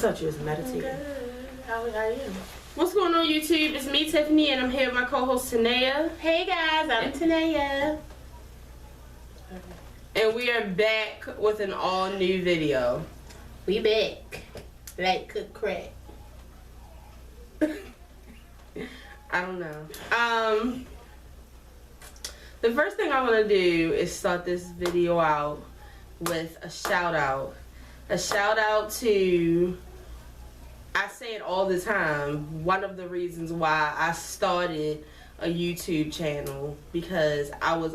thought you was meditating. I am. What's going on, YouTube? It's me, Tiffany, and I'm here with my co-host, Tanea. Hey guys, I'm Tanea. And we are back with an all-new video. We back. Like cook crack. I don't know. The first thing I want to do is start this video out with a shout out. A shout out to, I say it all the time, one of the reasons why I started a YouTube channel, because I was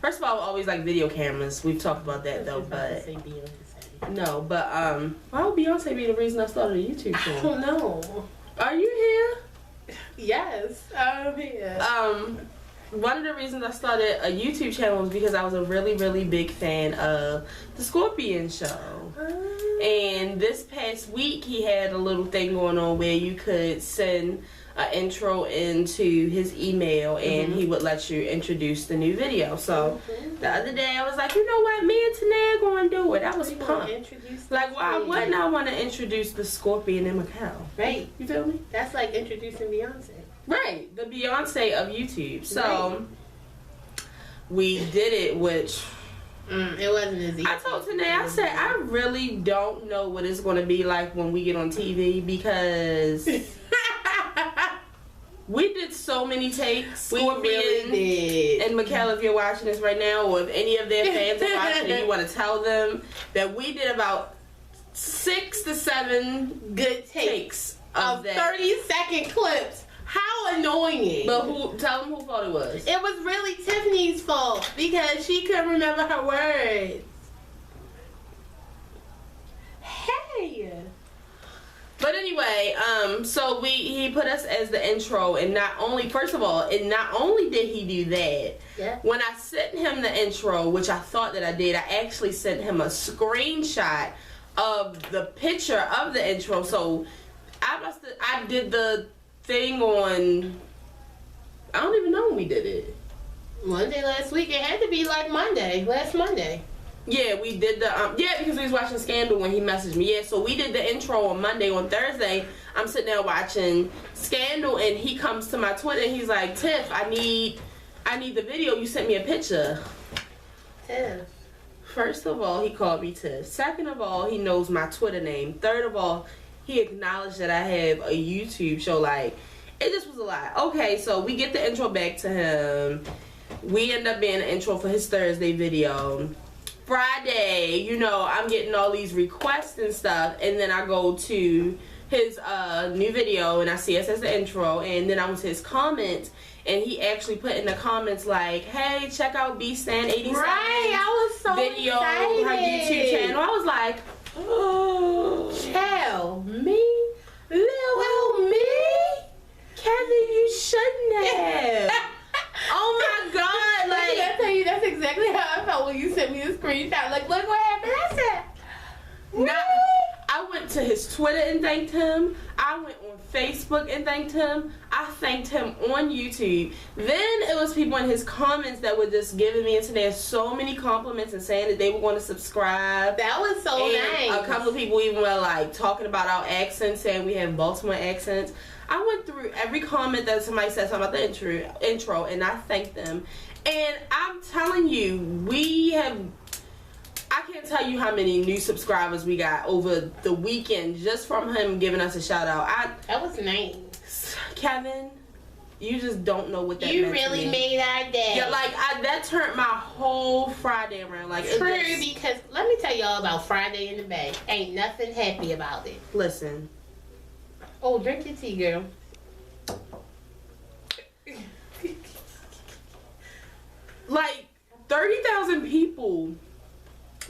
first of all, I always like video cameras. We've talked about that though, but no, but why would Beyonce be the reason I started a YouTube channel? I don't know. Are you here? Yes, I'm here. One of the reasons I started a YouTube channel was because I was a really big fan of the Scorpion Show. And this past week he had a little thing going on where you could send an intro into his email and he would let you introduce the new video. So the other day I was like, you know what, me and Tanea going to do it. I was pumped. Like, why wouldn't I want to introduce the Scorpion and Macau? Right. You feel me? That's like introducing Beyonce. Right, the Beyonce of YouTube. So we did it, which it wasn't as easy. I told Tanea, I said, I really don't know what it's going to be like when we get on TV, because we did so many takes. We really did. And Mikhail, if you're watching this right now, or if any of their fans are watching and you want to tell them that we did about 6 to 7 good takes of that 30-second clips. How annoying. But tell them whose fault it was. It was really Tiffany's fault because she couldn't remember her words. Hey. But anyway, so he put us as the intro, and not only did he do that, when I sent him the intro, which I thought that I did, I actually sent him a screenshot of the picture of the intro. So I did the thing on, I don't even know when we did it. Monday last week. It had to be like last Monday. Yeah, we did the because we was watching Scandal when he messaged me. Yeah, so we did the intro on Monday. On Thursday, I'm sitting there watching Scandal, and he comes to my Twitter and he's like, Tiff, I need the video. You sent me a picture. Tiff. First of all, he called me Tiff. Second of all, he knows my Twitter name. Third of all, he acknowledged that I have a YouTube show. Like, it just was a lot. Okay, so we get the intro back to him. We end up being an intro for his Thursday video. Friday, you know, I'm getting all these requests and stuff, and then I go to his new video and I see us as the intro, and then I went to his comments, and he actually put in the comments like, hey, check out B-Stan87 I was so video, excited. her YouTube channel. I was like, oh, child, me? Little me? Kevin, you shouldn't have. Oh my God, like, I tell you, that's exactly how I felt when you sent me the screenshot. Like, look what happened. I said, really? I went to his Twitter and thanked him. I went on Facebook and thanked him. I thanked him on YouTube. Then it was people in his comments that were just giving me so many compliments and saying that they were going to subscribe. That was so nice. A couple of people even were like talking about our accents, saying we have Baltimore accents. I went through every comment that somebody said something about the intro, and I thanked them. And I'm telling you, I can't tell you how many new subscribers we got over the weekend just from him giving us a shout out. That was nice. Kevin, you just don't know what that you meant really to me. made our day. Yeah, like that turned my whole Friday around. Like, true, because let me tell y'all about Friday in the Bay. Ain't nothing happy about it. Listen. Oh, drink your tea, girl. Like 30,000 people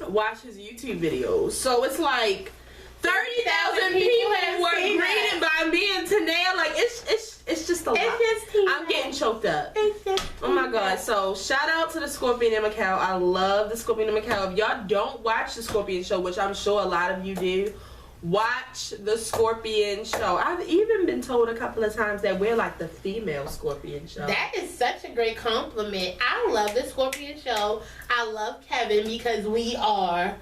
watch his YouTube videos, so it's like 30,000 people were greeted by me and Tanea. Like, it's just a lot. I'm getting choked up. Oh my God. So shout out to the Scorpion and Macau. I love the Scorpion and Macau. If y'all don't watch the Scorpion Show, which I'm sure a lot of you do, watch the Scorpion Show. I've even been told a couple of times that we're like the female Scorpion Show. That is such a great compliment. I love the Scorpion Show. I love Kevin because we are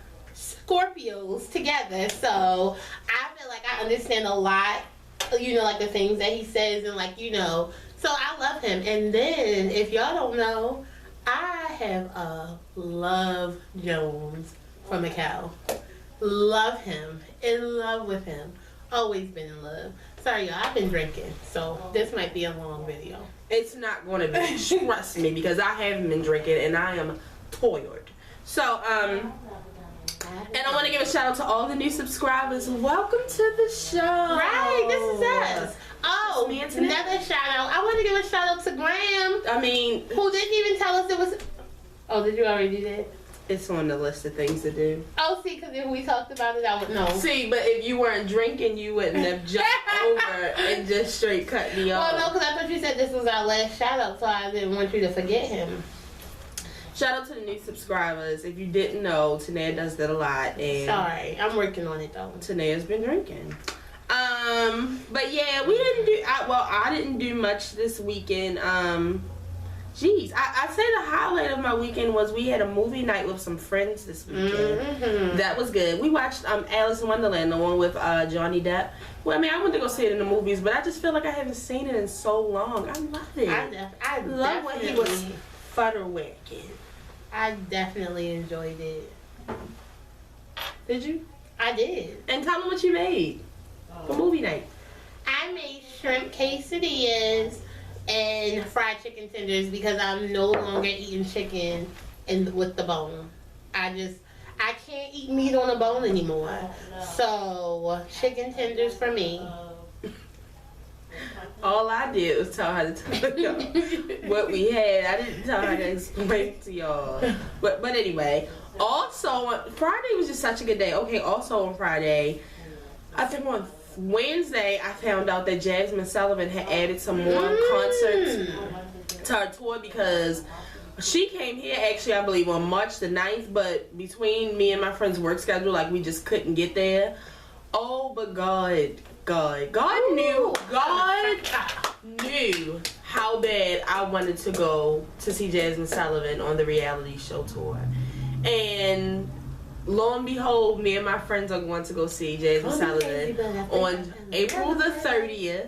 Scorpios together. So I feel like I understand a lot, like the things that he says and so I love him. And then if y'all don't know, I have a Love Jones from Macau. Love him. In love with him. Always been in love. Sorry, y'all. I've been drinking, so this might be a long video. It's not going to be. Trust me, because I haven't been drinking and I am tired. So, and I want to give a shout out to all the new subscribers. Welcome to the show. Right, this is us. Oh, another shout out. I want to give a shout out to Graham. Who didn't even tell us it was. Oh, did you already do that? It's on the list of things to do. Oh, see, because if we talked about it, I would know. See, but if you weren't drinking, you wouldn't have jumped over and just straight cut me off. Well, no, because I thought you said this was our last shout out, so I didn't want you to forget him. Shout out to the new subscribers. If you didn't know, Tanea does that a lot. And sorry, I'm working on it though. Tanea's been drinking. But yeah, we didn't do. I didn't do much this weekend. Geez, I'd say the highlight of my weekend was we had a movie night with some friends this weekend. Mm-hmm. That was good. We watched Alice in Wonderland, the one with Johnny Depp. Well, I went to go see it in the movies, but I just feel like I haven't seen it in so long. I love it. I love when he was futterwacking. I definitely enjoyed it. Did you? I did. And tell them what you made for movie night. I made shrimp quesadillas and fried chicken tenders because I'm no longer eating chicken with the bone. I can't eat meat on a bone anymore. So chicken tenders for me. All I did was tell her to tell y'all what we had. I didn't tell her to explain to y'all. But anyway, also Friday was just such a good day. Okay, also on Friday, I think on Wednesday, I found out that Jasmine Sullivan had added some more concerts to her tour because she came here actually, I believe, on March the 9th, but between me and my friend's work schedule, we just couldn't get there. Oh, but God knew how bad I wanted to go to see Jasmine Sullivan on the reality show tour. And lo and behold, me and my friends are going to go see Jasmine Sullivan on April the 30th.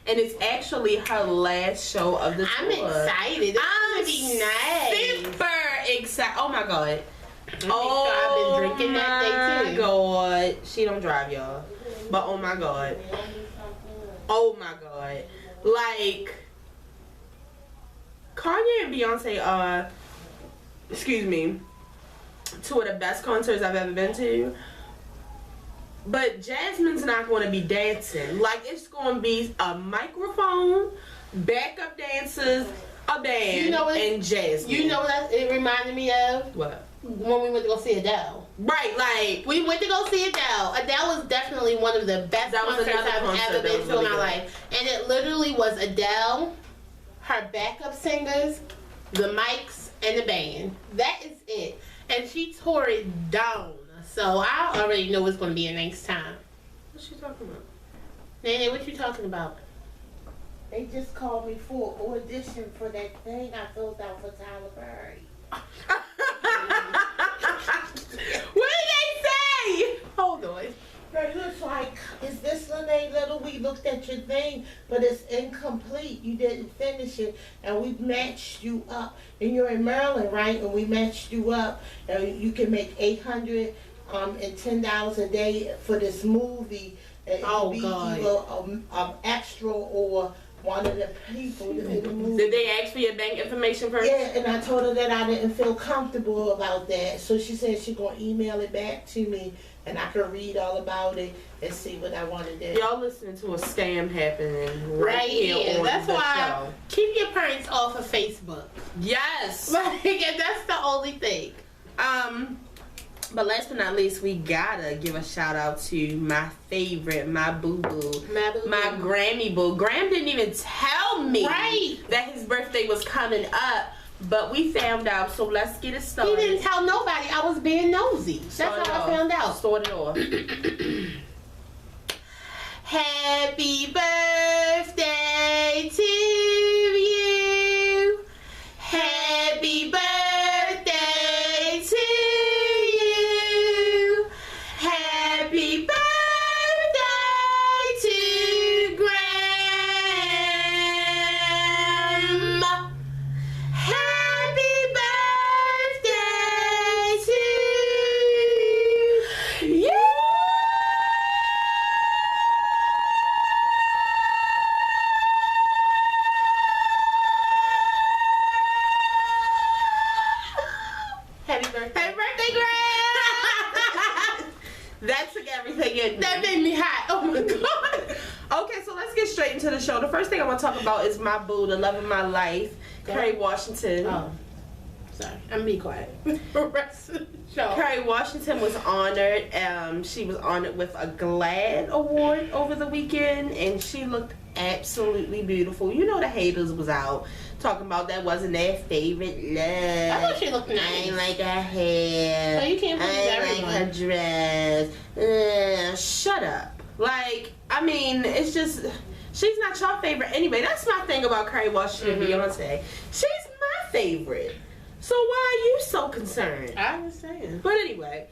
And it's actually her last show of the tour. I'm excited. It's gonna be nice. Super excited. Oh my God. I've been drinking that day too. Oh my God. She don't drive, y'all. But oh my God. Oh my God. Kanye and Beyonce are, two of the best concerts I've ever been to. But Jasmine's not going to be dancing. It's going to be a microphone, backup dancers, a band, and Jasmine. You know what it reminded me of? What? When we went to go see Adele. Right, we went to go see Adele. Adele was definitely one of the best concerts I've ever been to in my life. And it literally was Adele, her backup singers, the mics, and the band. That is it. And she tore it down. So I already know it's going to be a nice time. What's she talking about? Nene, what you talking about? They just called me for audition for that thing I filled out for Tyler Perry. What did they say? Hold on. It looks like, is this Lene Little? We looked at your thing, but it's incomplete. You didn't finish it, and we matched you up. And you're in Maryland, right? And we matched you up, and you can make $810 a day for this movie. Oh, be God. Either extra or one of the people in the movie. Did they ask for your bank information first? Yeah, and I told her that I didn't feel comfortable about that. So she said she's going to email it back to me, and I could read all about it and see what I want to do. Y'all listening to a scam happening right here on That's the why show. Keep your parents off of Facebook. Yes. And that's the only thing. But last but not least, we gotta give a shout out to my favorite, my boo-boo, my Grammy boo. Graham didn't even tell me that his birthday was coming up, but we found out, so let's get it started. He didn't tell nobody. I was being nosy. That's how I found out. Start it off. Happy birthday to you. Happy birthday to you. birthday. Happy birthday, Glaad! That took everything in. That made me hot. Oh my god. Okay, so let's get straight into the show. The first thing I want to talk about is my boo, the love of my life, Kerry Washington. Oh, sorry. I'm gonna be quiet. Rest of the show. Kerry Washington was honored. She was honored with a Glaad award over the weekend, and she looked absolutely beautiful. You know the haters was out talking about that wasn't their favorite look. I thought she looked nice. I ain't like her hair. So you can't please everyone. I like her dress. Shut up. Like, I mean, it's just, she's not your favorite anyway. That's my thing about Kerry Washington and Beyonce. She's my favorite. So why are you so concerned? I understand. But anyway,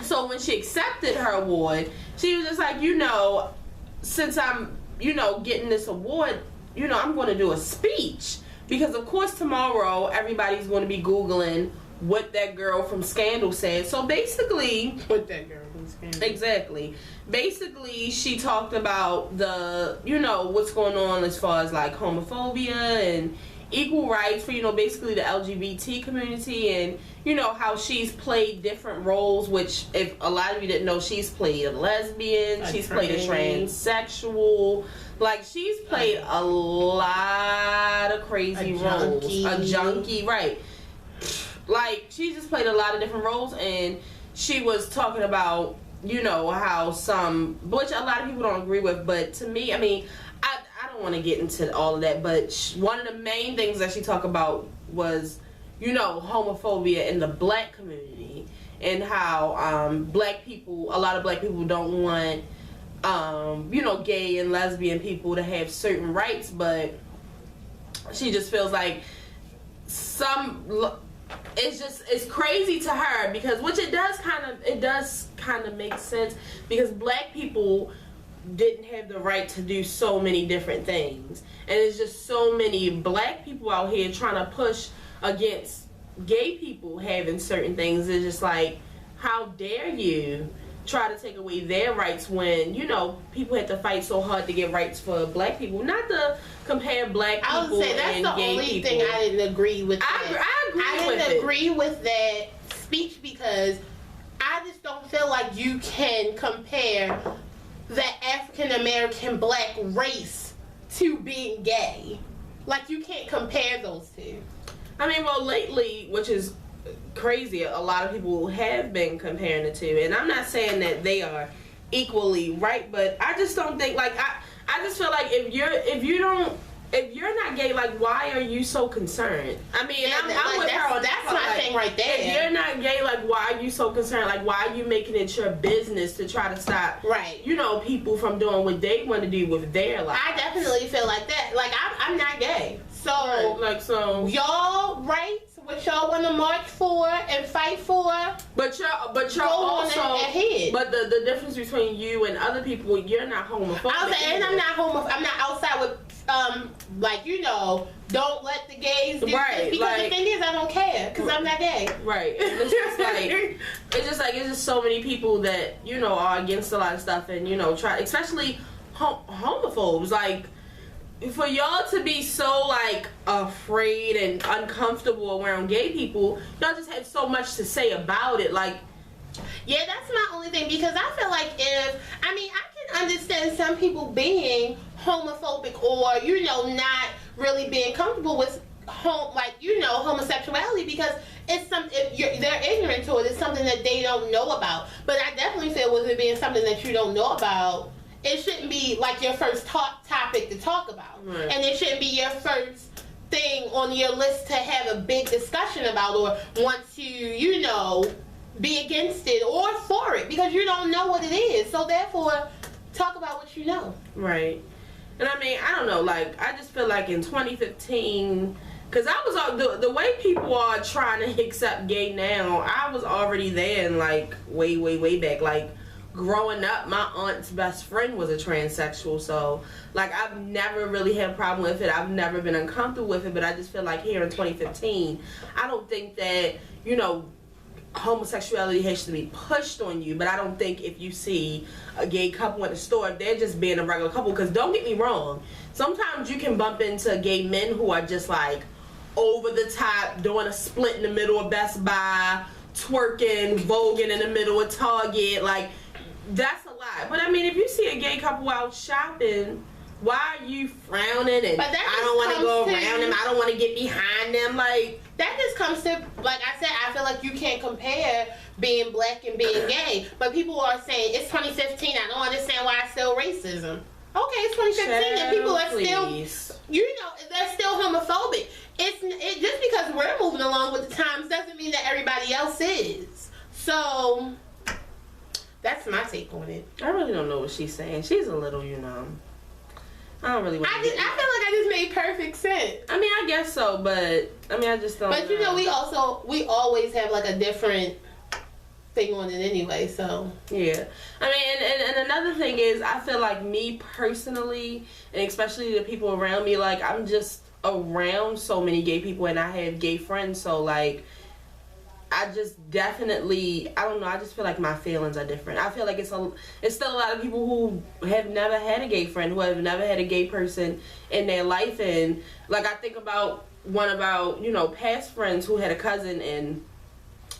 so when she accepted her award, she was just like, you know, since I'm, you know, getting this award, you know, I'm going to do a speech. Because, of course, tomorrow, everybody's going to be Googling what that girl from Scandal said. So, basically... What that girl from Scandal. Exactly. Basically, she talked about the, you know, what's going on as far as, like, homophobia and equal rights for, you know, basically the LGBT community, and, you know, how she's played different roles, which, if a lot of you didn't know, she's played a lesbian, she's played a transsexual, like, she's played a lot of crazy roles. A junkie, right. Like, she just played a lot of different roles, and she was talking about, you know, how some, which a lot of people don't agree with, but to me, I mean, I don't want to get into all of that, but one of the main things that she talked about was, you know, homophobia in the black community, and how black people, a lot of black people don't want, you know, gay and lesbian people to have certain rights, but she just feels like it's crazy to her, because which it does kind of make sense, because black people didn't have the right to do so many different things, and it's just so many black people out here trying to push against gay people having certain things. It's just like, how dare you try to take away their rights when, you know, people had to fight so hard to get rights for black people. Not to compare black people and gay people. I would say that's the only thing I didn't agree with. I didn't agree with that speech, because I just don't feel like you can compare the African American black race to being gay. Like, you can't compare those two. I mean, well, lately, which is crazy, a lot of people have been comparing the two, and I'm not saying that they are equally right, but I just don't think, like, I just feel like if you're not gay, like, why are you so concerned? I mean, yeah, I'm with her on that's my thing right there. If you're not gay, like, why are you so concerned? Like, why are you making it your business to try to stop, right, you know, people from doing what they want to do with their life? I definitely feel like that. Like, I'm not gay. So, right, like, so y'all rights, what y'all want to march for and fight for, but you're also, ahead. But the difference between you and other people, you're not homophobic. And I'm not homophobic. I'm not outside with like, you know, don't let the gays do right, this, because like, the thing is, I don't care, because I'm not gay. Right. And it's just so many people that, you know, are against a lot of stuff, and, you know, try, especially homophobes, like, for y'all to be so, like, afraid and uncomfortable around gay people, y'all just have so much to say about it. Like, yeah, that's my only thing, because I feel like I can understand some people being homophobic, or, you know, not really being comfortable with homosexuality, because it's they're ignorant to it. It's something that they don't know about. But I definitely feel with it being something that you don't know about, it shouldn't be like your first topic to talk about. Right. And it shouldn't be your first thing on your list to have a big discussion about, or want to, you know, be against it or for it, because you don't know what it is. So therefore, talk about what you know. Right. And I mean, I don't know, like, I just feel like in 2015, because I was, the way people are trying to accept gay now, I was already there, and, like, way back. Like, growing up, my aunt's best friend was a transsexual, so, like, I've never really had a problem with it. I've never been uncomfortable with it, but I just feel like here in 2015, I don't think that, you know, homosexuality has to be pushed on you, but I don't think if you see a gay couple in the store, if they're just being a regular couple, because don't get me wrong, sometimes you can bump into gay men who are just, like, over the top, doing a split in the middle of Best Buy, twerking, voguing in the middle of Target. Like, that's a lot. But I mean, if you see a gay couple out shopping, why are you frowning and I don't want to go around them, I don't want to get behind them? Like, that just comes to, like I said, I feel like you can't compare being black and being gay. But people are saying, it's 2015, I don't understand why it's still racism. Okay, it's 2015 and people are still, you know, they're still homophobic. It just because we're moving along with the times doesn't mean that everybody else is. So, that's my take on it. I really don't know what she's saying. She's a little, you know, I don't really want to I feel like I just made perfect sense. I mean, I guess so, but I mean, I just don't But you know, we always have like a different thing on it anyway, so. Yeah. I mean, and another thing is, I feel like me personally, and especially the people around me, like, I'm just around so many gay people and I have gay friends, so like, I just definitely, I don't know, I just feel like my feelings are different. I feel like it's still a lot of people who have never had a gay friend, who have never had a gay person in their life. And like, I think about one of our, you know, past friends who had a cousin and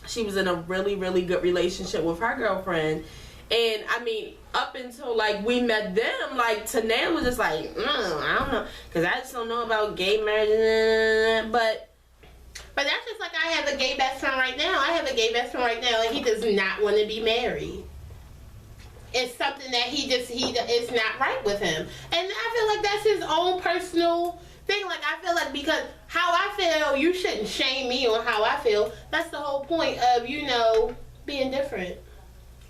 she was in a really, really good relationship with her girlfriend. And I mean, up until like we met them, like Tanea was just like, I don't know, because I just don't know about gay marriage. But that's just like I have a gay best friend right now. I have a gay best friend right now, and he does not want to be married. It's something that it's not right with him. And I feel like that's his own personal thing. Like, I feel like because how I feel, you shouldn't shame me on how I feel. That's the whole point of, you know, being different.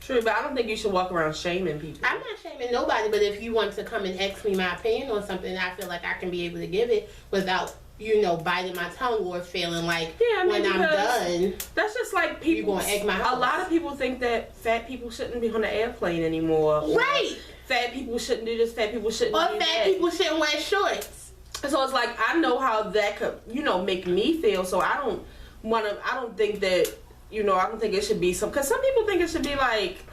True, but I don't think you should walk around shaming people. I'm not shaming nobody, but if you want to come and ask me my opinion on something, I feel like I can be able to give it without, you know, biting my tongue or feeling like when I'm done. That's just like people. You gonna egg my house. A lot of people think that fat people shouldn't be on the airplane anymore. Right. Fat people shouldn't do this. Fat people shouldn't do that. Or fat people shouldn't wear shorts. So it's like, I know how that could, you know, make me feel. So I don't think that, you know, I don't think it should be because some people think it should be like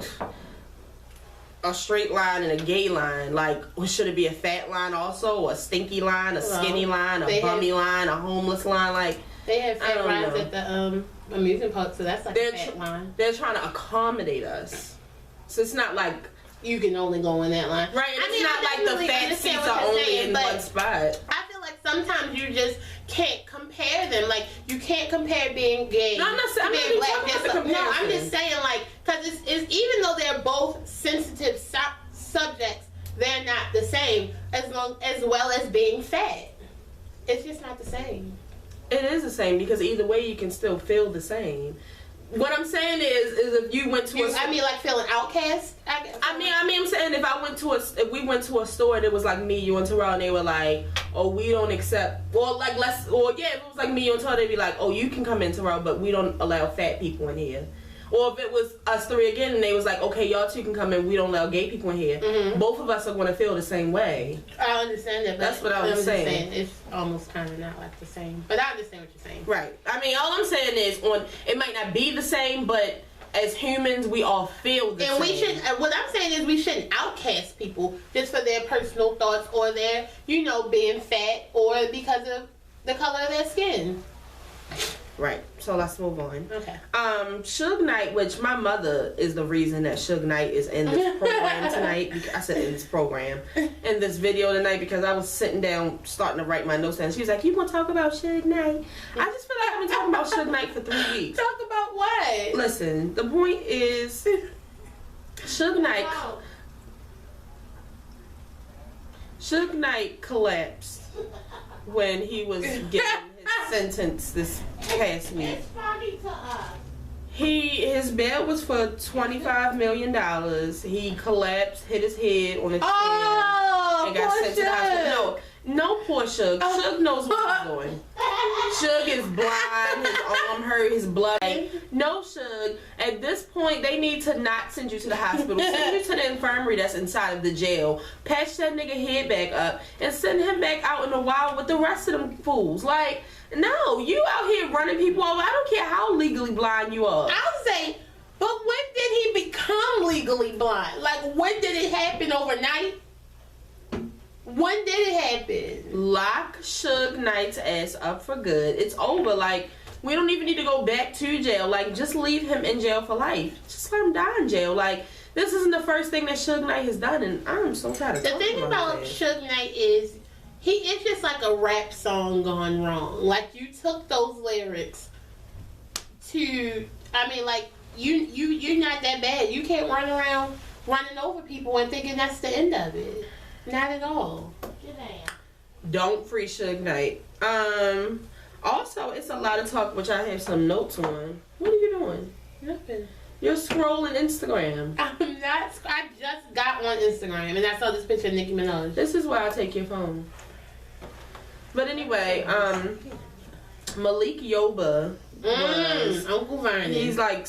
a straight line and a gay line. Like, should it be a fat line also, a stinky line, a skinny line, a bummy line, a homeless line? Like, they have fat lines at the amusement park, so that's like a fat line. They're trying to accommodate us, so it's not like you can only go in that line. Right, it's not like the fat seats are only in one spot. I feel like sometimes you just can't compare them. Like, you can't compare being gay to being black. No, I'm just saying, like, because it's even though they're both sensitive subjects, they're not the same as well as being fat. It's just not the same. It is the same because either way you can still feel the same. What I'm saying is if you went to I mean, like feeling outcast. I'm saying if we went to a store and it was like me, you, and Terrell, and they were like, oh, we don't accept, if it was like me, you, and Terrell, they'd be like, oh, you can come in, Terrell, but we don't allow fat people in here. Or if it was us three again and they was like, okay, y'all two can come in, we don't allow gay people in here. Mm-hmm. Both of us are going to feel the same way. I understand that. But that's what I was saying. It's almost kind of not like the same. But I understand what you're saying. Right. I mean, all I'm saying is it might not be the same, but as humans, we all feel the same. And we should, what I'm saying is we shouldn't outcast people just for their personal thoughts or their, you know, being fat or because of the color of their skin. Right. So let's move on. Okay. Suge Knight, which my mother is the reason that Suge Knight is in this program tonight. I said in this program, in this video tonight, because I was sitting down starting to write my notes down. She was like, "You want to talk about Suge Knight?" I just feel like I've been talking about Suge Knight for 3 weeks. Talk about what? Listen, the point is, Suge Knight collapsed when he was getting sentence this past week. It's funny to us. His bail was for $25 million. He collapsed, hit his head on a chair, and got sent to the hospital. No, poor Suge. Suge knows what he's doing. Suge is blind, his arm hurt, his blood. No, Suge. At this point, they need to not send you to the hospital. Send you to the infirmary that's inside of the jail. Patch that nigga head back up and send him back out in the wild with the rest of them fools. Like, no, you out here running people over. I don't care how legally blind you are. I'll say, but when did he become legally blind? Like, when did it happen overnight? When did it happen? Lock Suge Knight's ass up for good. It's over. Like, we don't even need to go back to jail. Like, just leave him in jail for life. Just let him die in jail. Like, this isn't the first thing that Suge Knight has done, and I'm so tired of talking about it. The thing about Suge Knight is, it's just like a rap song gone wrong. Like, you took those lyrics to, I mean, like, you're not that bad. You can't run around running over people and thinking that's the end of it. Not at all. Don't free Suge Knight. Also, it's a lot of talk, which I have some notes on. What are you doing? Nothing. You're scrolling Instagram. I'm not. I just got on Instagram and I saw this picture of Nicki Minaj. This is why I take your phone. But anyway, Malik Yoba was Uncle Vernon. He's like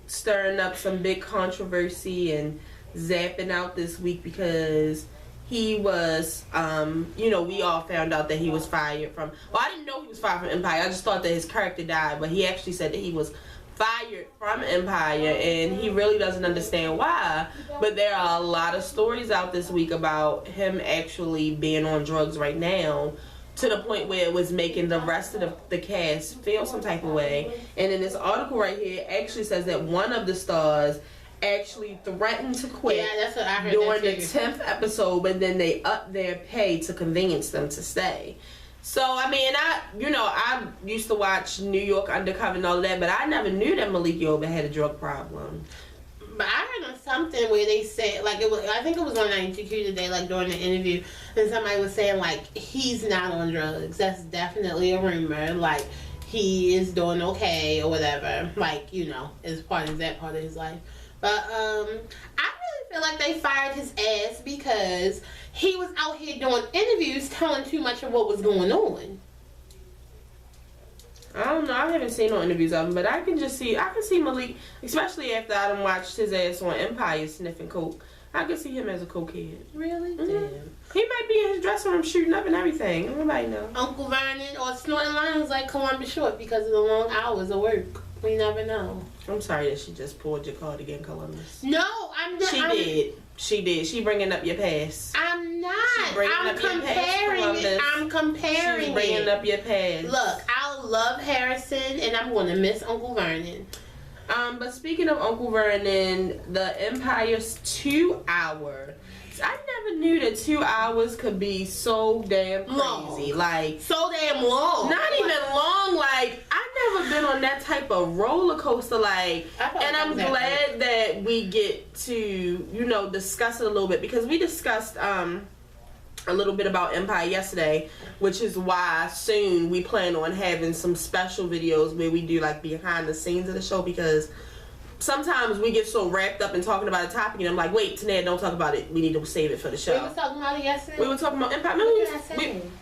stirring up some big controversy and zapping out this week because he was, we all found out that he was fired from. Well, I didn't know he was fired from Empire. I just thought that his character died, but he actually said that he was fired from Empire, and he really doesn't understand why. But there are a lot of stories out this week about him actually being on drugs right now, to the point where it was making the rest of the cast feel some type of way. And in this article right here, it actually says that one of the stars actually threatened to quit that's what I heard during the 10th episode, but then they upped their pay to convenience them to stay. So, I mean, I used to watch New York Undercover and all of that, but I never knew that Malik Yoba had a drug problem. But I heard on something where they said, like, I think it was on 92Q today, like, during the interview, and somebody was saying, like, he's not on drugs. That's definitely a rumor. Like, he is doing okay or whatever. Like, as part of that part of his life. But, I really feel like they fired his ass because he was out here doing interviews telling too much of what was going on. I don't know. I haven't seen no interviews of him, but I can see Malik, especially after I done watched his ass on Empire sniffing coke. I can see him as a cokehead. Really? Mm-hmm. Damn. He might be in his dressing room shooting up and everything. Nobody know. Uncle Vernon or snorting lines like Columbus Short because of the long hours of work. We never know. I'm sorry that she just pulled your card again, Columbus. No, She did. She bringing up your past. I'm not. I'm comparing it. I'm comparing She's bringing up your past. Look, I love Harrison, and I'm going to miss Uncle Vernon. But speaking of Uncle Vernon, the Empire's 2 hour. I never knew that 2 hours could be so damn crazy. Long. Like, so damn long. Not even long. Like, I've never been on that type of roller coaster. Like, and I'm glad that we get to, discuss it a little bit, because we discussed a little bit about Empire yesterday, which is why soon we plan on having some special videos where we do like behind the scenes of the show, because sometimes we get so wrapped up in talking about a topic and I'm like, wait, Tanea, don't talk about it. We need to save it for the show. We were talking about it yesterday? We were talking about Empire.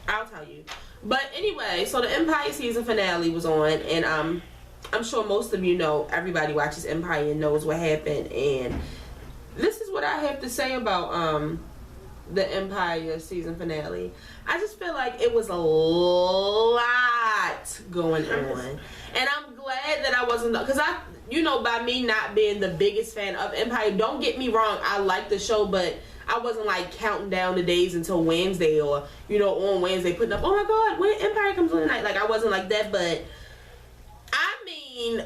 I'll tell you. But anyway, so the Empire season finale was on, and I'm sure most of you know, everybody watches Empire and knows what happened, and this is what I have to say about the Empire season finale. I just feel like it was a lot going on, and I'm glad that I wasn't, because by me not being the biggest fan of Empire, don't get me wrong, I like the show, but I wasn't like counting down the days until Wednesday, or on Wednesday putting up, oh my god, when Empire comes on tonight. Like, I wasn't like that. But I mean,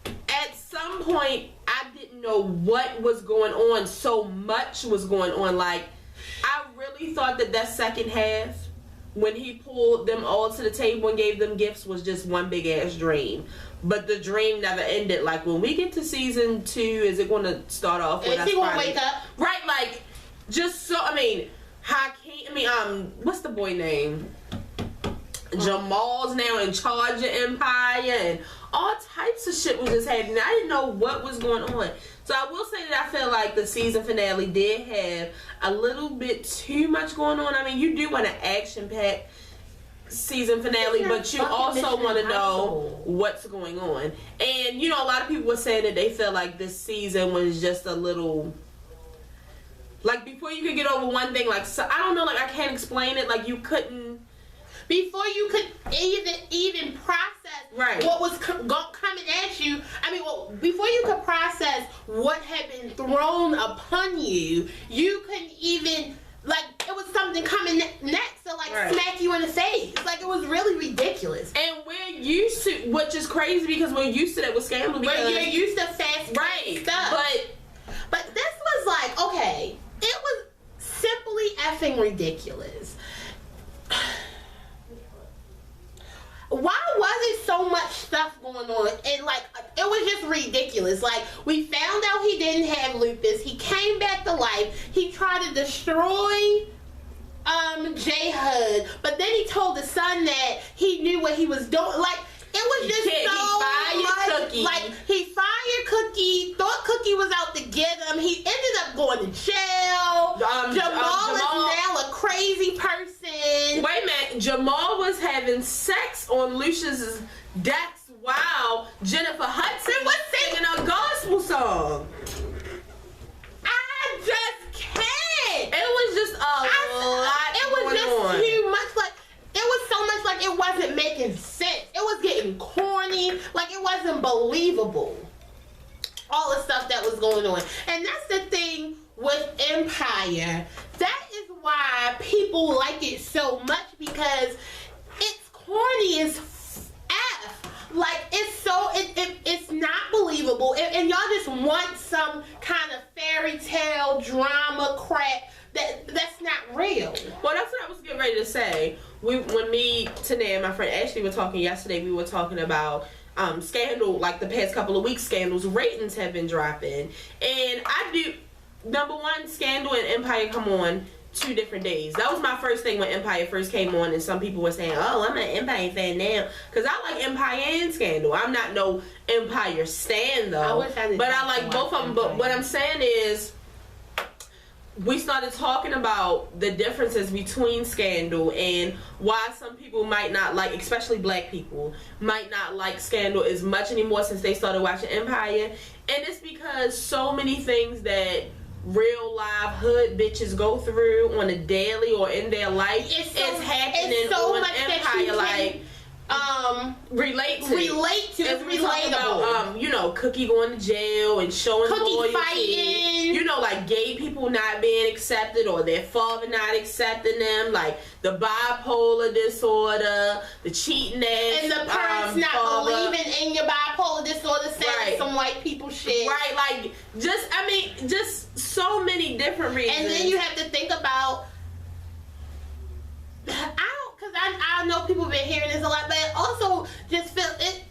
at some point I didn't know what was going on. So much was going on. Like, I really thought that second half, when he pulled them all to the table and gave them gifts, was just one big ass dream. But the dream never ended. Like, when we get to season 2, is it going to start off with us? Is he going to wake up? Right, like, just so, Hakeem, what's the boy name? Jamal's now in charge of Empire, and all types of shit was just happening. I didn't know what was going on. So I will say that I feel like the season finale did have a little bit too much going on. I mean, you do want an action-packed season finale, but you also want to know what's going on. And, a lot of people were saying that they felt like this season was just a little, like, before you could get over one thing, like, so, I don't know, like, I can't explain it, like, you couldn't, before you could even process what was coming at you. Before you could process what had been thrown upon you, you couldn't even, like, it was something coming on his face. Like, it was really ridiculous. And we're used to, which is crazy because we're used to that with scandal. Because But you're used to fast stuff. But this was like, okay, it was simply effing ridiculous. Why was it so much stuff going on? And like, it was just ridiculous. Like, we found out he didn't have lupus. He came back to life. He tried to destroy J Hud, but then he told the son that he knew what he was doing. Like, it was just so much. Cookie. Like, he fired Cookie, thought Cookie was out to get him. He ended up going to jail. Jamal is now a crazy person. Wait a minute, Jamal was having sex on Lucius's decks while Jennifer Hudson was singing a gospel song. I just can't. It was just a lot It was going just on. too much. Like, it was so much like it wasn't making sense. It was getting corny. Like, it wasn't believable. All the stuff that was going on. And that's the thing with Empire. That is why people like it so much, because it's corny as F. Like, it's so, it's not believable. And y'all just want some kind of fairy tale drama crap that's not real. Well, that's what I was getting ready to say. When me, Tanae, and my friend Ashley were talking yesterday, we were talking about Scandal, like the past couple of weeks, Scandal's ratings have been dropping. And I do, number one, Scandal and Empire come on 2 different days. That was my first thing when Empire first came on, and some people were saying, oh, I'm an Empire fan now. Because I like Empire and Scandal. I'm not no Empire stan, though. But I like both of them. But what I'm saying is, we started talking about the differences between Scandal and why some people might not like, especially black people, might not like Scandal as much anymore since they started watching Empire. And it's because so many things that real live hood bitches go through on a daily or in their life is happening on Empire. Like, relate to. It's relatable. About, you know, Cookie going to jail and showing Cookie loyalty. fighting. You know, like gay people not being accepted or their father not accepting them. Like the bipolar disorder, the cheating ass. And the parents not father. believing in your bipolar disorder, saying some white people shit. Right, like just so many different reasons. And then you have to think about, I know people have been hearing this a lot, but also just feel it.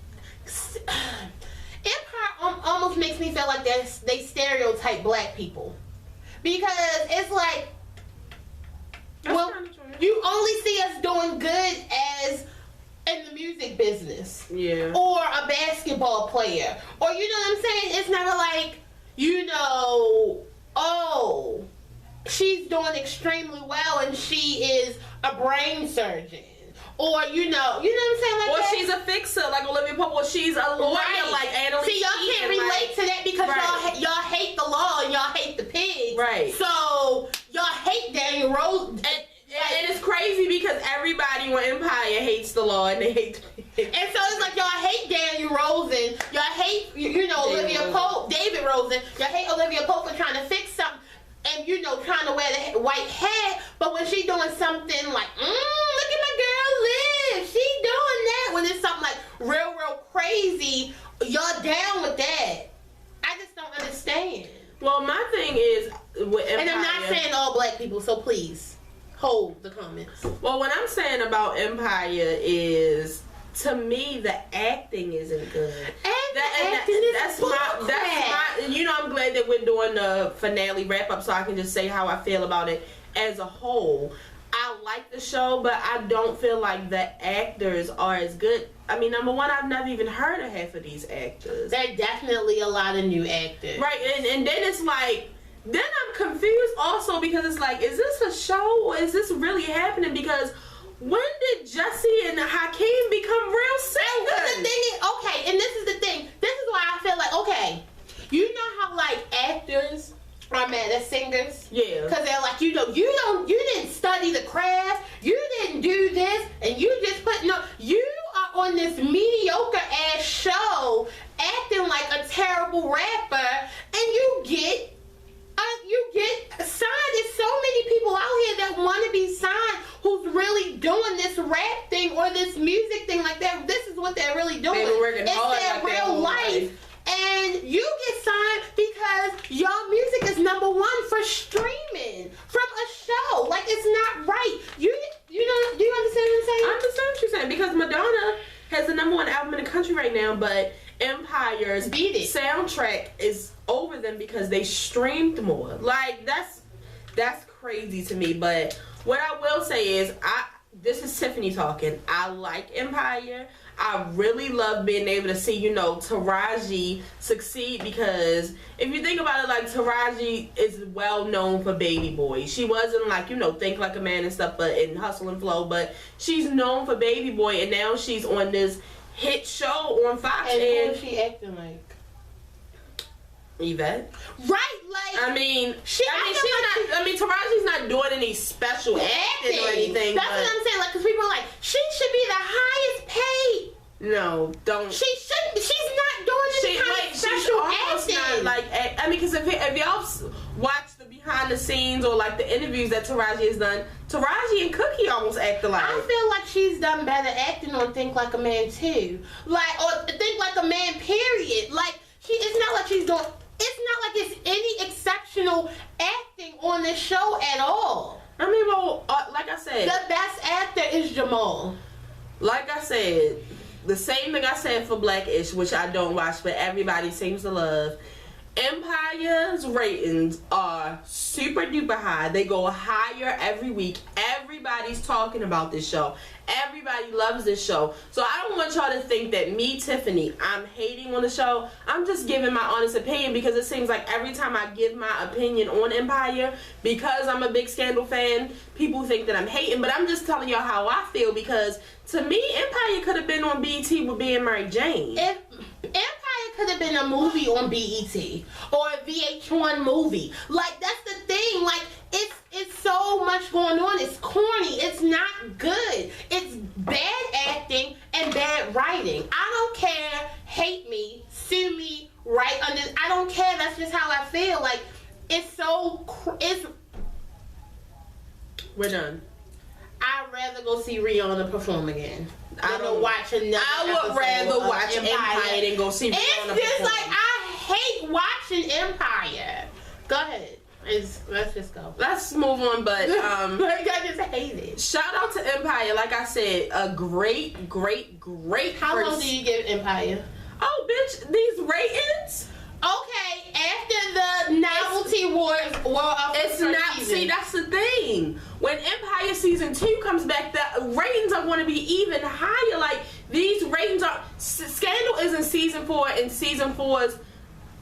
Empire almost makes me feel like they stereotype black people, because it's like, well, you only see us doing good as in the music business, or a basketball player, or you know what I'm saying. It's never like, you know, oh, she's doing extremely well and she is a brain surgeon. Or, you know what I'm saying? Like, or that. she's a fixer, like Olivia Pope, or she's a lawyer, like Annalise. See, y'all can't relate to that because y'all hate the law and y'all hate the pigs. Right. So, y'all hate Daniel Rose. And it's crazy because everybody on Empire hates the law and they hate the pigs. And so it's like y'all hate Daniel Rosen. Y'all hate, Olivia Pope, David Rosen. Y'all hate Olivia Pope for trying to fix something. And, trying to wear the white hat, but when she doing something like, look at my girl Liv, she doing that. When it's something like real crazy, y'all down with that. I just don't understand. Well, my thing is with Empire, and I'm not saying all black people, so please hold the comments. Well, what I'm saying about Empire is, to me, the acting isn't good. That's my, I'm glad that we're doing the finale wrap up so I can just say how I feel about it as a whole. I like the show, but I don't feel like the actors are as good. I mean, number one, I've never even heard of half of these actors. There are definitely a lot of new actors. Right, and then it's like, then I'm confused also because it's like, is this a show or is this really happening? Because when did Jesse and Hakeem become real singers? And the thing is, okay, and this is the thing. This is why I feel like, okay, you know how like actors are mad at singers? Yeah. Because they're like, you didn't study the craft, you didn't do this, and you just you are on this mediocre ass show acting like a terrible rapper, and you get signed. There's so many people out here that want to be signed who's really doing this rap thing or this music thing like that. This is what they're really doing. They were working hard their like real life. And you get signed because your music is number one for streaming from a show. Like, it's not right. You know, do you understand what I'm saying? I understand what you're saying, because Madonna has the number one album in the country right now, but Empire's soundtrack is over them because they streamed more. Like, that's crazy to me. But what I will say is, this is Tiffany talking. I like Empire. I really love being able to see, you know, Taraji succeed, because if you think about it, like, Taraji is well known for Baby Boy. She wasn't like, you know, Think Like a Man and stuff, but in Hustle and Flow, but she's known for Baby Boy, and now she's on this hit show on Fox. And who is she acting like? Yvette. Right, like, I mean, Taraji's not doing any special acting or anything. That's what I'm saying, like, because people are like, she should be the highest paid. No, don't. She shouldn't. She's not doing any kind of special acting. Not like, I mean, because if y'all watch the behind the scenes or like the interviews that Taraji has done, Taraji and Cookie almost act alike. I feel like she's done better acting on Think Like a Man too, like, or Think Like a Man period. Like, it's not like she's doing. It's not like it's any exceptional acting on this show at all. I mean, well, like I said, the best actor is Jamal. Like I said, the same thing I said for Blackish, which I don't watch, but everybody seems to love. Empire's ratings are super duper high. They go higher every week. Everybody's talking about this show. Everybody loves this show. So I don't want y'all to think that me, Tiffany, I'm hating on the show. I'm just giving my honest opinion, because it seems like every time I give my opinion on Empire, because I'm a big Scandal fan, people think that I'm hating. But I'm just telling y'all how I feel, because to me, Empire could have been on BET with being Mary Jane. If Empire could have been a movie on BET or a VH1 movie. Like, that's the thing. Like, it's so much going on. It's corny. It's not good. It's bad acting and bad writing. I don't care. Hate me. Sue me. Right under. I don't care. That's just how I feel. Like, We're done. I'd rather go see Rihanna perform again. I would rather watch Empire than go see Rihanna It's just perform. like, I hate watching Empire. Go ahead. Let's just go. Let's move on, but like, I just hate it. shout out to Empire. Like I said, a great How long do you give Empire? Oh, bitch, these ratings? Okay, after the novelty wars were up. It's not. See, that's the thing. When Empire season 2 comes back, the ratings are going to be even higher. Like, these ratings are. Scandal is in season 4, and season 4's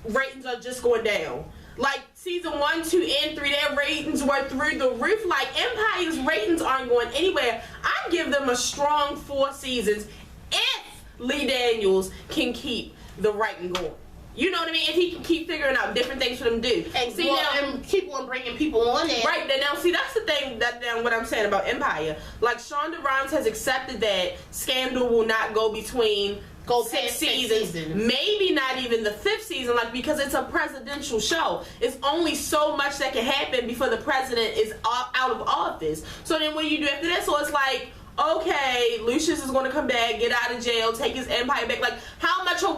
ratings are just going down. Like, season 1, 2, and 3, their ratings were through the roof. Like, Empire's ratings aren't going anywhere. I give them a strong 4 seasons if Lee Daniels can keep the writing going. You know what I mean? If he can keep figuring out different things for them to do. And keep on bringing people on there. Right, now, see, that's the thing, what I'm saying about Empire. Like, Shonda Rhimes has accepted that Scandal will not go between 6 seasons. Maybe not even the 5th season, like, because it's a presidential show. It's only so much that can happen before the president is out of office. So then what do you do after that? So it's like, okay, Lucius is going to come back, get out of jail, take his Empire back. Like,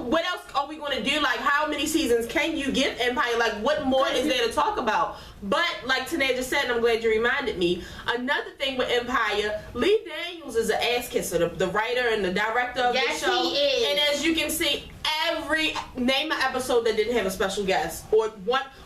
what else are we going to do? Like, how many seasons can you give Empire? Like, what more is there to talk about? But, like Tanae just said, and I'm glad you reminded me, another thing with Empire, Lee Daniels is an ass kisser, the writer and the director of the show. He is. And as you can see, name an episode that didn't have a special guest, or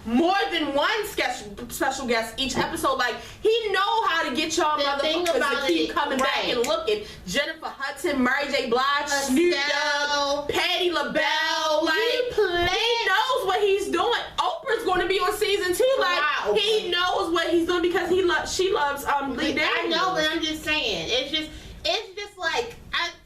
more than one special guest each episode. Like, he know how to get y'all motherfuckers to keep coming back and looking. Jennifer Hudson, Mary J. Blige, Snoop Dogg, Patti LaBelle. Like, he knows what he's doing. Oprah's going to be on season 2. Like, he knows what he's doing because she loves Lee Daniels. I know, but I'm just saying, it's just like,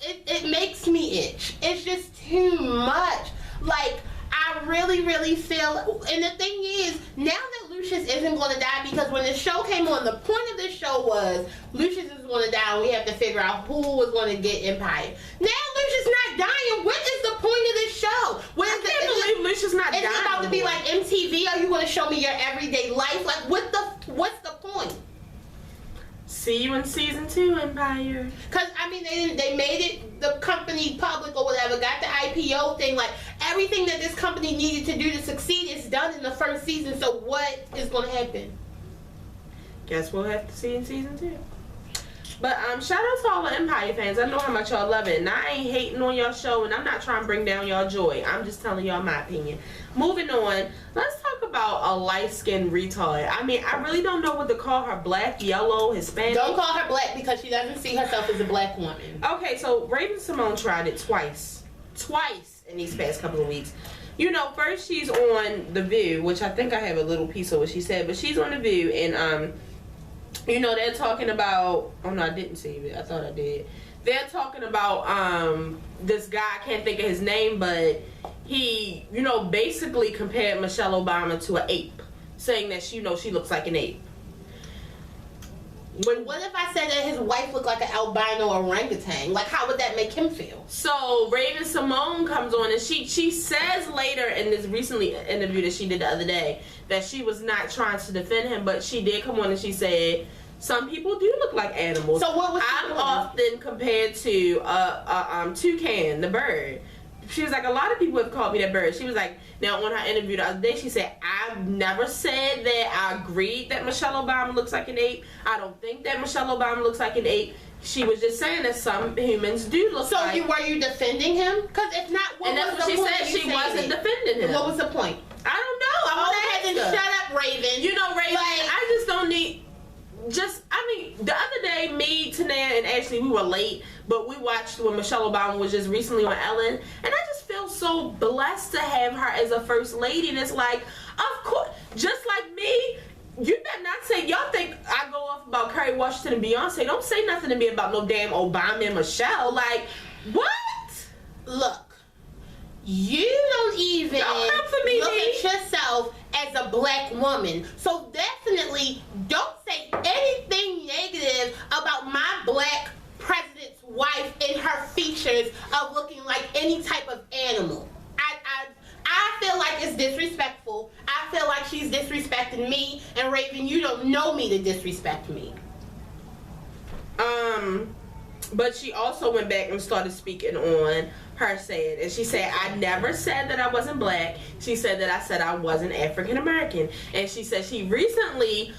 it makes me itch. It's just too much. Like, I really feel, and the thing is, now that Lucius isn't going to die, because when the show came on, the point of the show was Lucius is going to die, and we have to figure out who was going to get Empire. Now Lucius not dying. What is the point of this show? I can't believe Lucius not dying. Is it about to be like MTV? Are you going to show me your everyday life? Like, what's the point? See you in season 2, Empire. Cause I mean they made it the company public or whatever, got the IPO thing, like everything that this company needed to do to succeed is done in the first season. So what is gonna happen? Guess we'll have to see in season 2. But shout out to all the Empire fans. I know how much y'all love it. And I ain't hating on y'all show, and I'm not trying to bring down y'all joy. I'm just telling y'all my opinion. Moving on, let's talk about a light-skinned retard. I mean, I really don't know what to call her. Black, yellow, Hispanic. Don't call her black because she doesn't see herself as a black woman. Okay, so Raven-Symoné tried it twice in these past couple of weeks. You know, first she's on The View, which I think I have a little piece of what she said, but she's on The View, and you know, they're talking about, oh no, I didn't save it. I thought I did. They're talking about this guy, I can't think of his name, but he, you know, basically compared Michelle Obama to an ape, saying that she looks like an ape. What if I said that his wife looked like an albino orangutan? Like, how would that make him feel? So Raven-Symoné comes on, and she says later in this recently interview that she did the other day that she was not trying to defend him, but she did come on and she said some people do look like animals. So what was I'm often compared to toucan, the bird. She was like, a lot of people have called me that bird. She was like, now on her interview the other day, she said, I've never said that I agreed that Michelle Obama looks like an ape. I don't think that Michelle Obama looks like an ape. She was just saying that some humans do look like. So were you defending him? Because if not, and that's what she said. She wasn't defending him. What was the point? I don't know. I want to ask her. Shut up, Raven. You know, Raven, I just don't need. I mean, the other day, me, Tanea, and Ashley, we were late, but we watched when Michelle Obama was just recently on Ellen, and I just feel so blessed to have her as a first lady. And it's like, of course, just like me, you better not say, y'all think I go off about Kerry Washington and Beyonce. Don't say nothing to me about no damn Obama and Michelle. Like, what? Look. You don't even look at yourself as a black woman. So definitely don't say anything negative about my black president's wife and her features of looking like any type of animal. I feel like it's disrespectful. I feel like she's disrespecting me. And Raven, you don't know me to disrespect me. But she also went back and started speaking on her saying, and she said, I never said that I wasn't black. She said that I said I wasn't African American. And she said she recently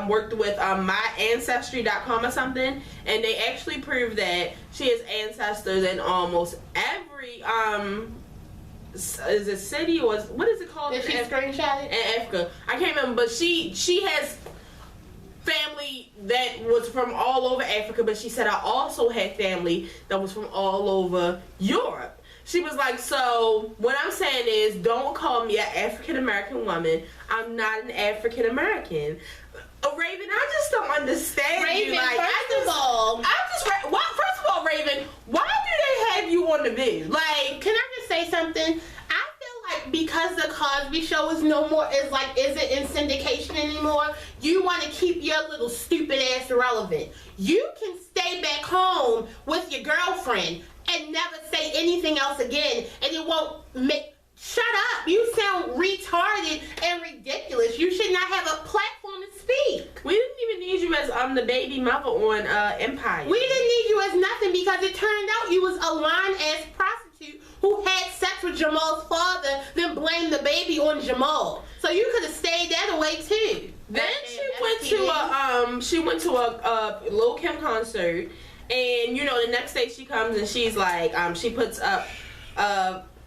worked with myancestry.com or something, and they actually proved that she has ancestors in almost every is it city or what is it called? Did she screenshot it? In Africa. I can't remember, but she has family that was from all over Africa, but she said I also had family that was from all over Europe. She was like, so what I'm saying is, don't call me an African American woman. I'm not an African American. Raven, I just don't understand Raven, you. Like, first of all, Raven, why do they have you on the vid? Like, can I just say something? I feel like because the Cosby Show is no more, isn't in syndication anymore, you want to keep your little stupid ass relevant. You can stay back home with your girlfriend and never say anything else again, and it won't make. Shut up! You sound retarded and ridiculous. You should not have a platform to speak. We didn't even need you as the baby mother on Empire. We didn't need you as nothing because it turned out you was a lying-ass prostitute who had sex with Jamal's father, then blamed the baby on Jamal. So you could have stayed that away too. Then she went to a Lil' Kim concert, and you know the next day she comes and she's like, she puts up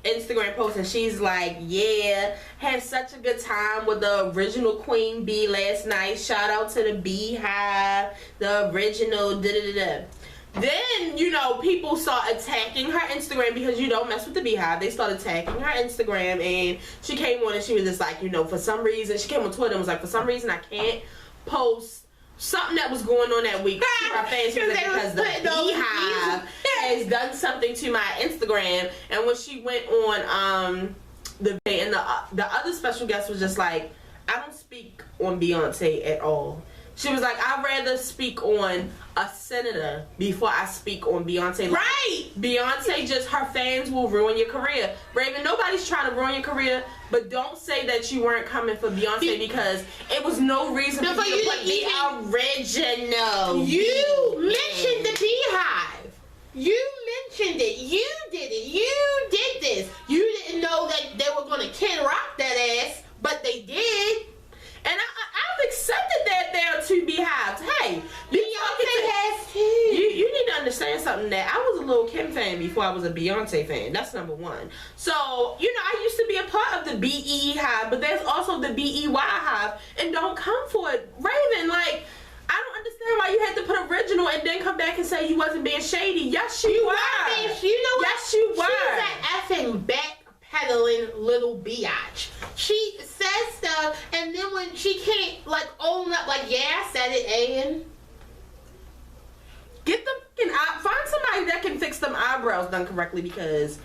Instagram post and she's like, yeah, had such a good time with the original Queen Bee last night. Shout out to the Beehive, the original da-da-da-da. Then, you know, people start attacking her Instagram because you don't mess with the Beehive. They started attacking her Instagram, and she came on and she was just like, you know, for some reason, she came on Twitter and was like, for some reason I can't post something that was going on that week to her fans because the Beehive has done something to my Instagram. And when she went on the other special guest was just like, I don't speak on Beyonce at all. She was like, I'd rather speak on a senator before I speak on Beyonce. Right! Beyonce, just her fans will ruin your career. Raven, nobody's trying to ruin your career. But don't say that you weren't coming for Beyonce because it was no reason for you to put the original. You mentioned the Beehive. You mentioned it. You did it. You did this. You didn't know that they were going to Kid Rock that ass, but they did. And I've accepted that there are two Beehives. Hey, Beyonce has two. You need to understand something, that I was a Lil' Kim fan before I was a Beyonce fan. That's number one. So, I used to be a part of the BE Hive, but there's also the BEY Hive. And don't come for it. Raven, like, I don't understand why you had to put original and then come back and say you wasn't being shady. Yes, you were. You know what? Yes, you were. She was that effing backpedaling little biatch. She says stuff, and then when she can't, like, own up, like, yeah, I said it, and... Get the fucking find somebody that can fix them eyebrows done correctly, because,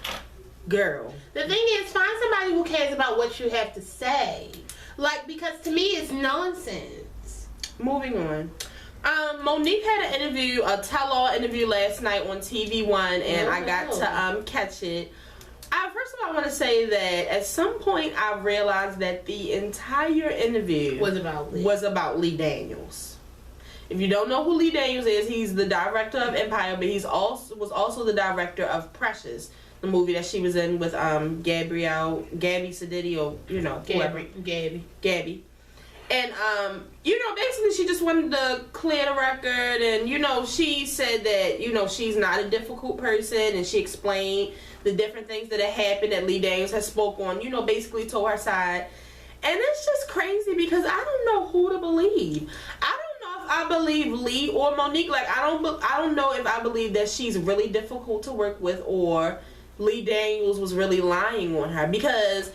girl. The thing is, find somebody who cares about what you have to say. Like, because to me, it's nonsense. Moving on. Monique had an interview, a tell-all interview last night on TV One, and I got to catch it. First of all, I want to say that at some point I realized that the entire interview was about Lee Daniels. If you don't know who Lee Daniels is, he's the director of Empire, but was also the director of Precious, the movie that she was in with Gabby Siditti, or whoever. Gabby. And basically she just wanted to clear the record, and she said that she's not a difficult person, and she explained the different things that had happened that Lee Daniels has spoke on, basically told her side. And it's just crazy because I don't know who to believe. I don't know if I believe Lee or Monique. Like, I don't know if I believe that she's really difficult to work with, or Lee Daniels was really lying on her, because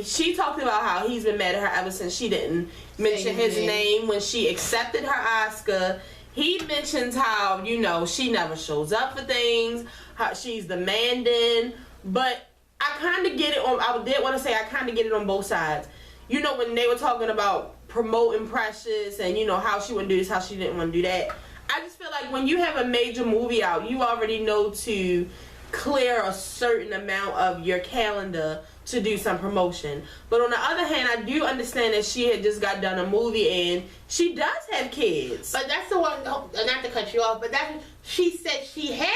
she talked about how he's been mad at her ever since she didn't mention his name when she accepted her Oscar. He mentions how she never shows up for things, how she's demanding, but I kind of get it on. I did want to say I kind of get it on both sides. When they were talking about promoting Precious and how she wouldn't do this, how she didn't want to do that. I just feel like when you have a major movie out, you already know to clear a certain amount of your calendar to do some promotion. But on the other hand, I do understand that she had just got done a movie and she does have kids. But that's the one, not to cut you off, but she said she had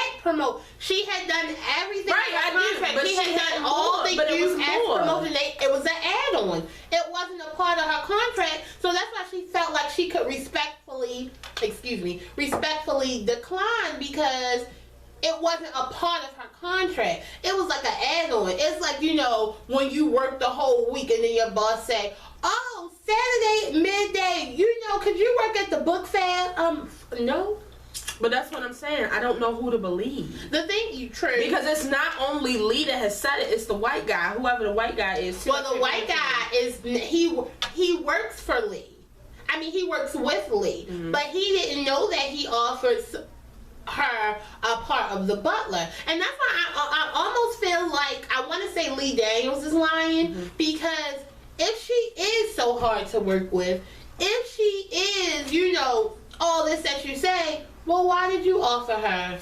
she had done everything. Right, I did, but she had done all they do as promotion. It was an add-on. It wasn't a part of her contract, so that's why she felt like she could respectfully decline, because it wasn't a part of her contract. It was like an add-on. It's like, when you work the whole week and then your boss say, oh, Saturday midday, could you work at the book fair? No. But that's what I'm saying. I don't know who to believe. The thing, true. Because it's not only Lee that has said it, it's the white guy, whoever the white guy is. Well, the white guy he works for Lee. I mean, he works with Lee. Mm-hmm. But he didn't know that he offered her a part of the butler. And that's why I almost feel like I want to say Lee Daniels is lying, mm-hmm. because if she is so hard to work with, if she is, all this that you say, well, why did you offer her?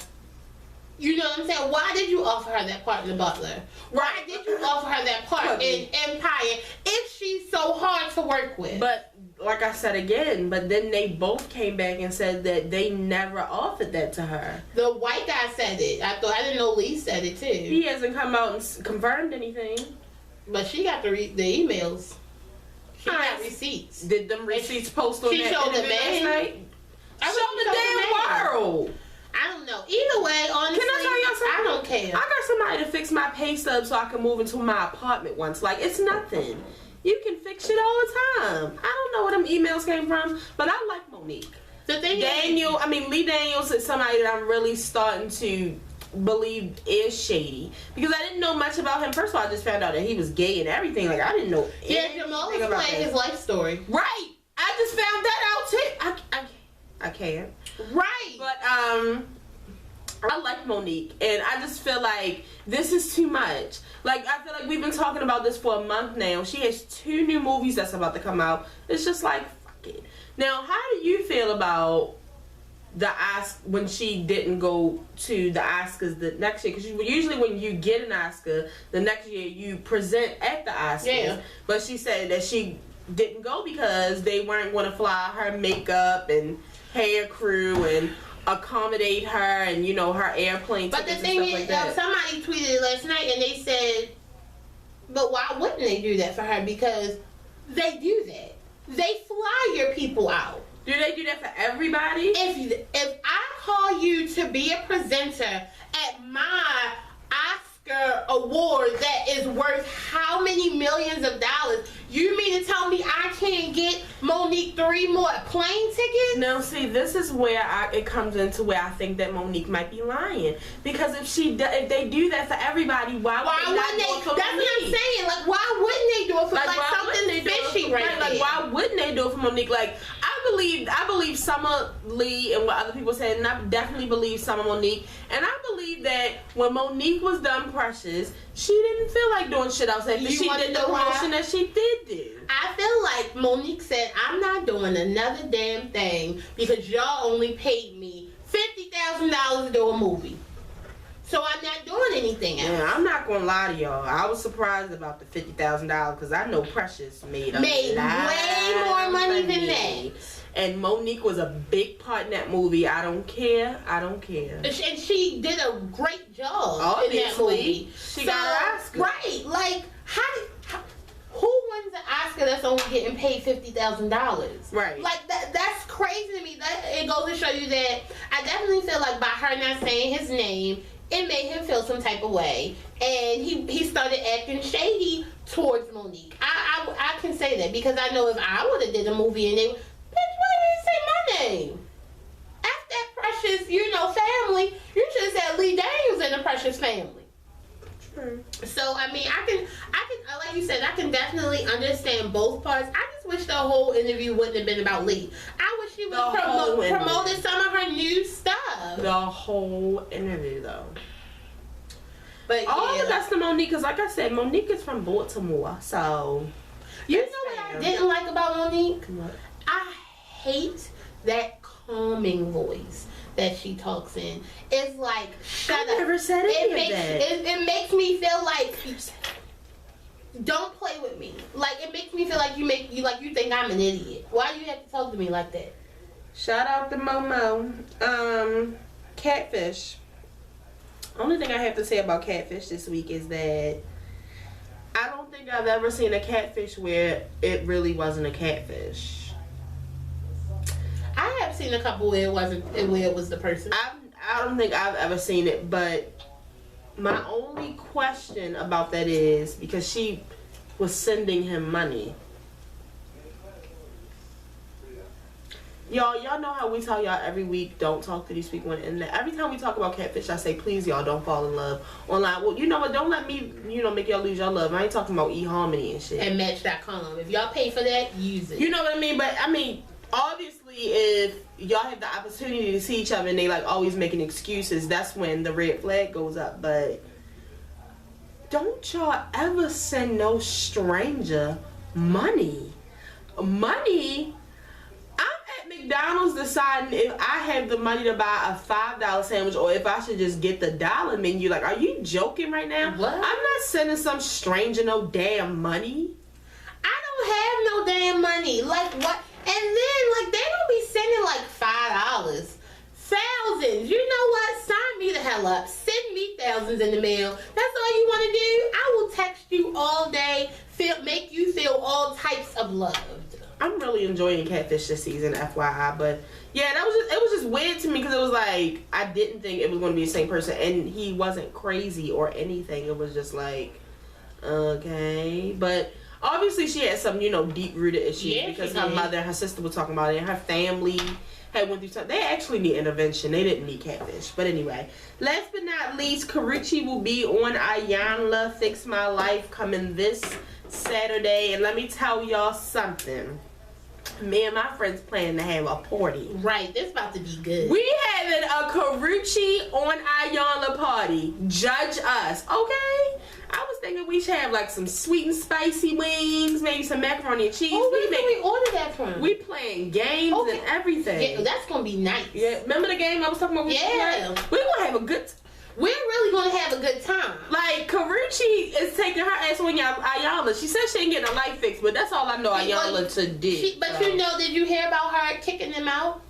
You know what I'm saying? Why did you offer her that part in The Butler? Why did you offer her that part in Empire if she's so hard to work with? But like I said again, but then they both came back and said that they never offered that to her. The white guy said it. I didn't know Lee said it too. He hasn't come out and confirmed anything. But she got the emails. She got receipts. Did them receipts post on that interview last night? Show the damn world. I don't know. Either way, honestly, can I tell y'all something? I don't care. I got somebody to fix my pay stub so I can move into my apartment once. Like, it's nothing. You can fix shit all the time. I don't know where them emails came from, but I like Monique. The thing Lee Daniels is somebody that I'm really starting to believe is shady, because I didn't know much about him. First of all, I just found out that he was gay and everything. Like, I didn't know anything Jamal was playing his life story. Right. I just found that out too. I can't. Right. But I like Monique, and I just feel like this is too much. Like, I feel like we've been talking about this for a month now. She has 2 new movies that's about to come out. It's just like, fuck it. Now, how do you feel about when she didn't go to the Oscars the next year, because usually when you get an Oscar the next year you present at the Oscars. Yeah. But she said that she didn't go because they weren't going to fly her makeup and hair crew and accommodate her and her airplane but tickets the thing and stuff is, like that. somebody tweeted it last night and they said, but why wouldn't they do that for her? Because they do that. They fly your people out. Do they do that for everybody? If I call you to be a presenter at my Oscar award that is worth how many millions of dollars, you mean to tell me I can't get Monique 3 more plane tickets? No, see, this is where it comes into where I think that Monique might be lying. Because if they do that for everybody, why would they not do it for Monique? That's what I'm saying. Like, why wouldn't they do it for something fishy right there? Like, why wouldn't they do it for Monique? Like, I believe Summer Lee and what other people said, and I definitely believe Summer Monique. And I believe that when Monique was done Precious, she didn't feel like doing shit else. And she did the promotion that she did do. I feel like Monique said, I'm not doing another damn thing because y'all only paid me $50,000 to do a movie. So I'm not doing anything else. Yeah, I'm not gonna lie to y'all. I was surprised about the $50,000 because I know Precious made way more money than that. And Monique was a big part in that movie. I don't care. And she did a great job Obviously, in that movie. She got an Oscar. Right. Like, who wins the Oscar that's only getting paid $50,000? Right. Like, that's crazy to me. It goes to show you that I definitely feel like by her not saying his name, it made him feel some type of way. And he started acting shady towards Monique. I can say that because I know if I would have did a movie and they, bitch, why did you say my name? After that Precious, family, you should have said Lee Daniels in the Precious family. True. So, I mean, I can, like you said, I can definitely understand both parts. I just wish the whole interview wouldn't have been about Lee. I wish she would have promoted some of her new stuff. The whole interview, though. But all the best to Monique, because like I said, Monique is from Baltimore, so... You know what I didn't like about Monique? What? I hate that calming voice that she talks in. It's like, shut up. I never said any of that. It makes me feel like, don't play with me. Like, it makes me feel like you think I'm an idiot. Why do you have to talk to me like that? Shout out to Momo. Catfish. Only thing I have to say about Catfish this week is that I don't think I've ever seen a catfish where it really wasn't a catfish. I have seen a couple where it was the person. I don't think I've ever seen it, but my only question about that is because she was sending him money. Y'all know how we tell y'all every week, don't talk to these people on the internet. Every time we talk about catfish, I say, please, y'all, don't fall in love online. Well, you know what? Don't let me, make y'all lose your love. I ain't talking about eHarmony and shit. And Match.com. If y'all pay for that, use it. You know what I mean? But, obviously, if y'all have the opportunity to see each other and they, always making excuses, that's when the red flag goes up. But don't y'all ever send no stranger money. Money? McDonald's deciding if I have the money to buy a $5 sandwich or if I should just get the dollar menu. Like, are you joking right now? What? I'm not sending some stranger no damn money. I don't have no damn money. Like, what? And then, they don't be sending $5. Thousands. You know what? Sign me the hell up. Send me thousands in the mail. That's all you want to do? I will text you all day, make you feel all types of love. I'm really enjoying Catfish this season, FYI. But yeah, it was just weird to me because it was like I didn't think it was going to be the same person, and he wasn't crazy or anything. It was just like, okay, but obviously she had some deep rooted issues because her mother and her sister were talking about it, and her family had went through something. They actually need intervention. They didn't need Catfish. But anyway, last but not least, Karuchi will be on Ayanla Fix My Life coming this Saturday, and let me tell y'all something. Me and my friends planning to have a party. Right, this about to be good. We having a Karuchi on Ayanla party. Judge us, okay? I was thinking we should have like some sweet and spicy wings, maybe some macaroni and cheese. Where can we order that from? We playing games and everything. Yeah, that's gonna be nice. Yeah, remember the game I was talking about? Yeah. We're gonna have a good We're really gonna have a good time. Like, Karuchi is taking her ass on Ayanla. She said she ain't getting a life fix, but that's all I know Ayanla to do. But you know, did you hear about her kicking them out?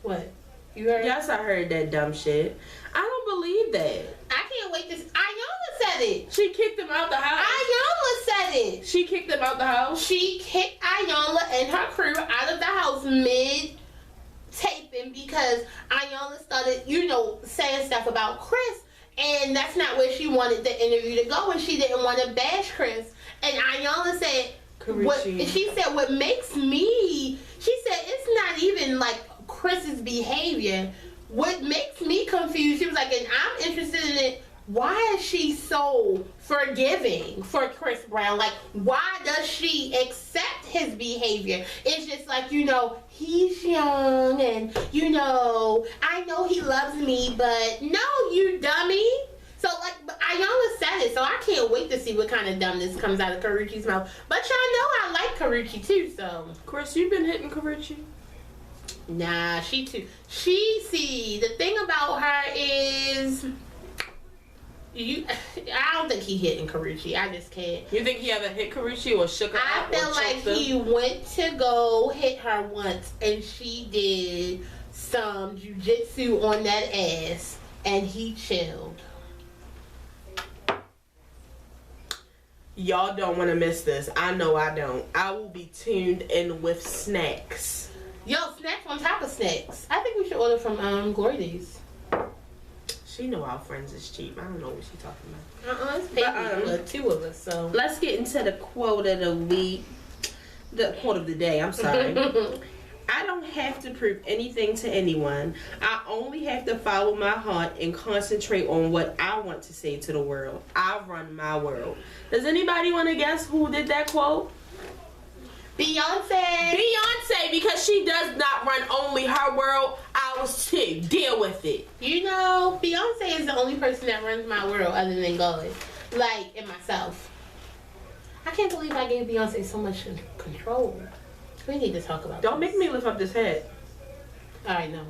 What? You heard? Yes, I heard that dumb shit. I don't believe that. I can't wait to. Ayanla said it. She kicked him out the house. Ayanla said it. She kicked him out the house. She kicked Ayanla and her crew out of the house mid taping because Ayanla started, saying stuff about Chris, and that's not where she wanted the interview to go, and she didn't want to bash Chris. And Ayanla said, what makes me, she said, it's not even like Chris's behavior. What makes me confused, she was like, and I'm interested in it, why is she so forgiving for Chris Brown? Like, why does she accept his behavior? It's just like, he's young and, I know he loves me, but no, you dummy. So, like, Ayanla said it, so I can't wait to see what kind of dumbness comes out of Karuchi's mouth. But y'all know I like Karuchi, too, so. Chris, you been hitting Karuchi? Nah, she too. The thing about her is... I don't think he hitting Karuchi. I just can't. You think he ever hit Karuchi or shook her up? I feel like he went to go hit her once and she did some jujitsu on that ass and he chilled. Y'all don't want to miss this. I know I don't. I will be tuned in with snacks. Yo, snacks on top of snacks. I think we should order from Glory Days. She know our friends is cheap. I don't know what she talking about. It's paid for two of us, so. Let's get into the quote of the week. The quote of the day, I'm sorry. I don't have to prove anything to anyone. I only have to follow my heart and concentrate on what I want to say to the world. I run my world. Does anybody want to guess who did that quote? Beyonce, because she does not run only her world, ours too. Deal with it. Beyonce is the only person that runs my world other than God. Like, and myself. I can't believe I gave Beyonce so much control. We need to talk about Don't make me lift up this head. I know.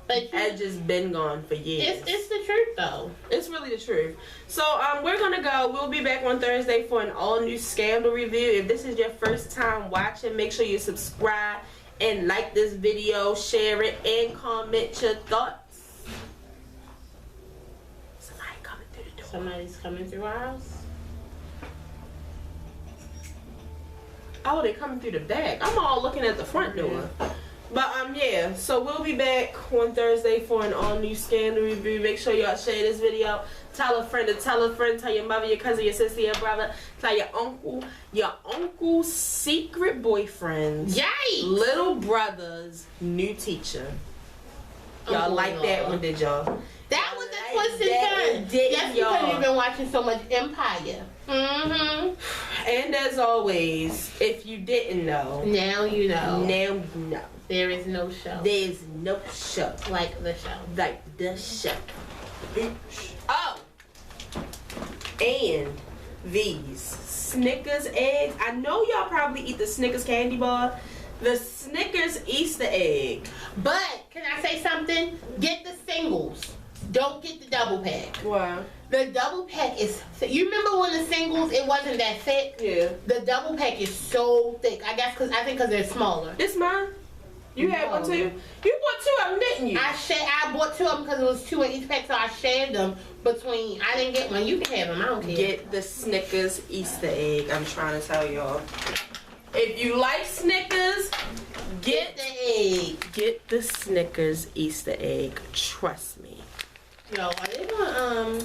But Edge has been gone for years. It's the truth, though. It's really the truth. So, we're going to go. We'll be back on Thursday for an all-new Scandal review. If this is your first time watching, make sure you subscribe and like this video, share it, and comment your thoughts. Somebody coming through the door. Somebody's coming through our house. Oh, they're coming through the back. I'm all looking at the front door. But, yeah. So, we'll be back on Thursday for an all-new Scandal review. Make sure y'all share this video. Tell a friend to tell a friend. Tell your mother, your cousin, your sister, your brother. Tell your uncle's secret boyfriend. Yikes! Little brother's new teacher. Y'all like that one, did y'all? That was a twist and turn. Yes, because you've been watching so much Empire. Mm-hmm. And as always, if you didn't know, now you know. Now you know. There is no show. There is no show. Like the show. Like the show. Oh! And these Snickers eggs. I know y'all probably eat the Snickers candy bar. The Snickers Easter egg. But, can I say something? Get the singles. Don't get the double pack. Why? The double pack is thick. You remember when the singles, it wasn't that thick? Yeah. The double pack is so thick. I think because they're smaller. This mine? You had one too? You bought two of them, didn't you? I bought two of them because it was two in each pack, so I shared them between. I didn't get one. You can have them. I don't care. Get the Snickers Easter egg. I'm trying to tell y'all. If you like Snickers, get the egg. Get the Snickers Easter egg. Trust me. Yo, are they gonna